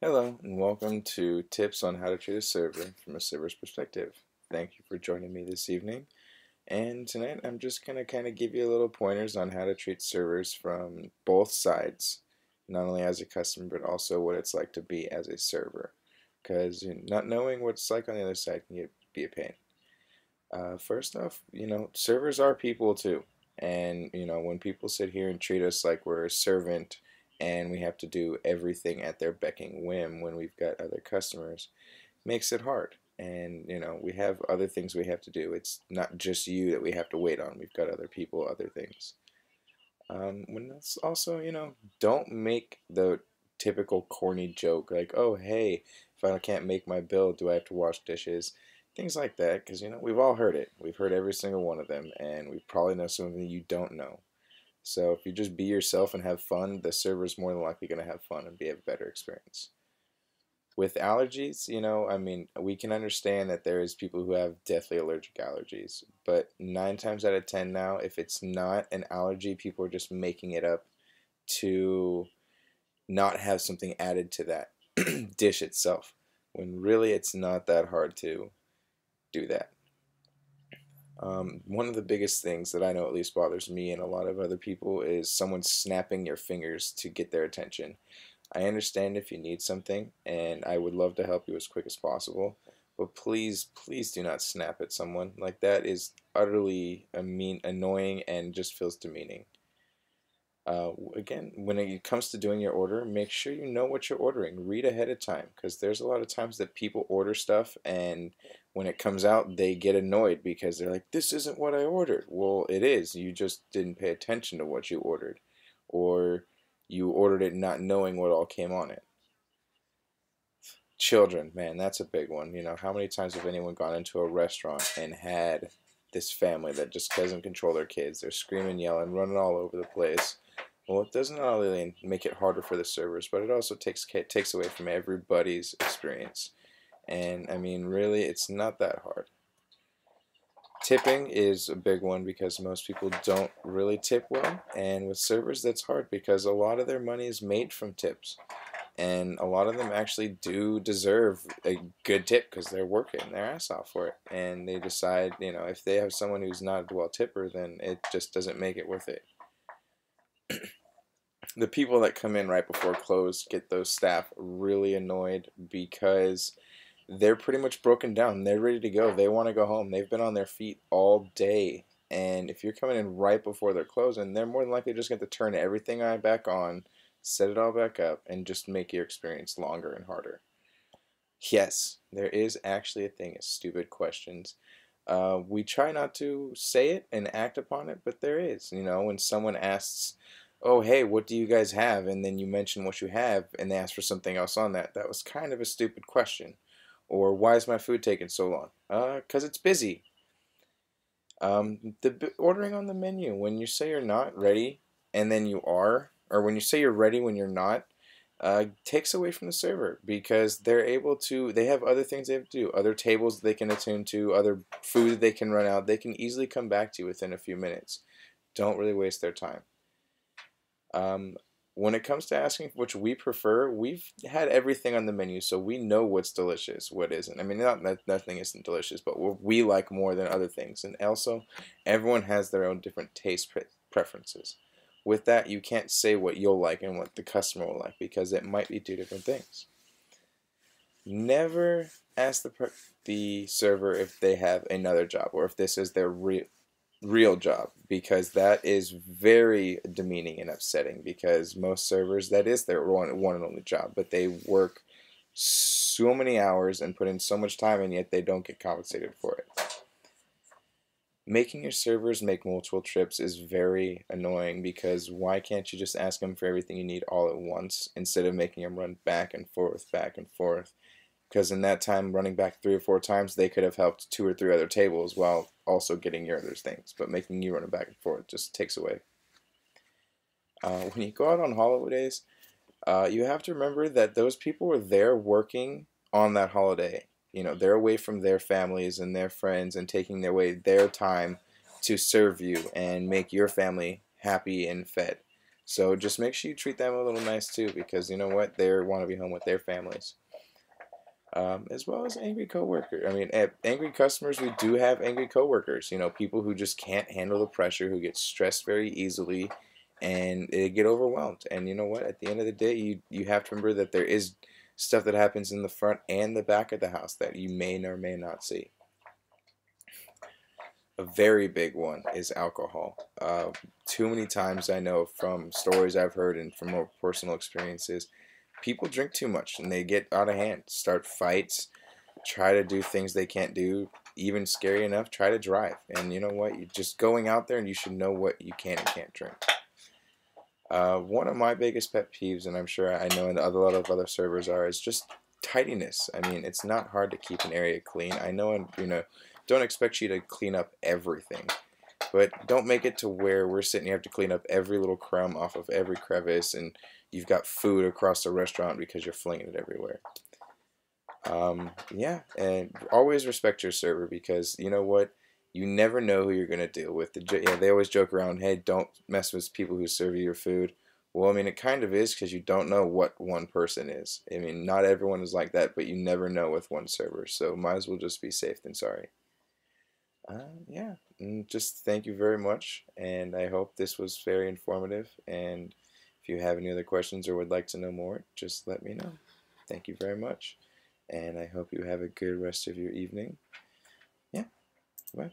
Hello, and welcome to Tips on How to Treat a Server from a Server's Perspective. Thank you for joining me this evening. And tonight I'm just going to kind of give you a little pointers on how to treat servers from both sides, not only as a customer, but also what it's like to be as a server. Because not knowing what it's like on the other side can be a pain. First off, servers are people too. And, when people sit here and treat us like we're a servant and we have to do everything at their becking whim when we've got other customers, makes it hard. And, we have other things we have to do. It's not just you that we have to wait on. We've got other people, other things. When that's also, don't make the typical corny joke like, oh, hey, if I can't make my bill, do I have to wash dishes? Things like that, because, we've all heard it. We've heard every single one of them, and we probably know something you don't know. So if you just be yourself and have fun, the server's more than likely going to have fun and be a better experience. With allergies, we can understand that there is people who have deathly allergic allergies, but 9 times out of 10 now, if it's not an allergy, people are just making it up to not have something added to that dish itself, when really it's not that hard to do that. One of the biggest things that I know at least bothers me and a lot of other people is someone snapping your fingers to get their attention. I understand if you need something, and I would love to help you as quick as possible, but please, please do not snap at someone. Like, that is utterly annoying and just feels demeaning. Again, when it comes to doing your order, make sure you know what you're ordering. Read ahead of time, because there's a lot of times that people order stuff and when it comes out they get annoyed because they're like, this isn't what I ordered. Well, it is. You just didn't pay attention to what you ordered, or you ordered it not knowing what all came on it. Children, man, that's a big one. How many times have anyone gone into a restaurant and had this family that just doesn't control their kids? They're screaming, yelling, running all over the place. Well, it doesn't only make it harder for the servers, but it also takes away from everybody's experience. And I mean, really, it's not that hard. Tipping is a big one because most people don't really tip well, and with servers that's hard because a lot of their money is made from tips, and a lot of them actually do deserve a good tip because they're working their ass off for it, and they decide, if they have someone who's not a well tipper, then it just doesn't make it worth it. The people that come in right before close get those staff really annoyed because they're pretty much broken down. They're ready to go. They want to go home. They've been on their feet all day. And if you're coming in right before they're closing, they're more than likely just going to turn everything back on, set it all back up, and just make your experience longer and harder. Yes, there is actually a thing as stupid questions. We try not to say it and act upon it, but there is. When someone asks, oh, hey, what do you guys have? And then you mention what you have, and they ask for something else on that. That was kind of a stupid question. Or, why is my food taking so long? 'Cause it's busy. The ordering on the menu, when you say you're not ready, and then you are, or when you say you're ready when you're not, takes away from the server because they have other things they have to do, other tables they can attune to, other food they can run out. They can easily come back to you within a few minutes. Don't really waste their time. When it comes to asking which we prefer, we've had everything on the menu, so we know what's delicious, what isn't. I mean, not that nothing isn't delicious, but what we like more than other things. And also, everyone has their own different taste preferences. With that, you can't say what you'll like and what the customer will like because it might be two different things. Never ask the server if they have another job or if this is their real job, because that is very demeaning and upsetting because most servers, that is their one and only job, but they work so many hours and put in so much time and yet they don't get compensated for it. Making your servers make multiple trips is very annoying because why can't you just ask them for everything you need all at once instead of making them run back and forth, back and forth? Because in that time, running back 3 or 4 times, they could have helped 2 or 3 other tables while also getting your other things. But making you run back and forth just takes away. When you go out on holidays, you have to remember that those people were there working on that holiday. They're away from their families and their friends and taking their time to serve you and make your family happy and fed. So just make sure you treat them a little nice too, because you know what, they want to be home with their families. As well as angry coworkers. I mean, angry customers, we do have angry coworkers. You know, people who just can't handle the pressure, who get stressed very easily, and they get overwhelmed. And you know what? At the end of the day, you have to remember that there is stuff that happens in the front and the back of the house that you may or may not see. A very big one is alcohol. Too many times I know from stories I've heard and from more personal experiences, people drink too much and they get out of hand, start fights, try to do things they can't do, even scary enough, try to drive. And you know what? You're just going out there and you should know what you can and can't drink. One of my biggest pet peeves, and I'm sure I know a lot of other servers are, is just tidiness. I mean, it's not hard to keep an area clean. I know, and you know, don't expect you to clean up everything, but don't make it to where we're sitting, you have to clean up every little crumb off of every crevice, and you've got food across the restaurant because you're flinging it everywhere. Yeah, and always respect your server, because you know what? You never know who you're gonna deal with. Yeah, they always joke around, hey, don't mess with people who serve you your food. Well, I mean, it kind of is, because you don't know what one person is. I mean, not everyone is like that, but you never know with one server, so might as well just be safe than sorry. Yeah, and just thank you very much, and I hope this was very informative. And if you have any other questions or would like to know more, just let me know. Thank you very much, and I hope you have a good rest of your evening. Yeah, bye.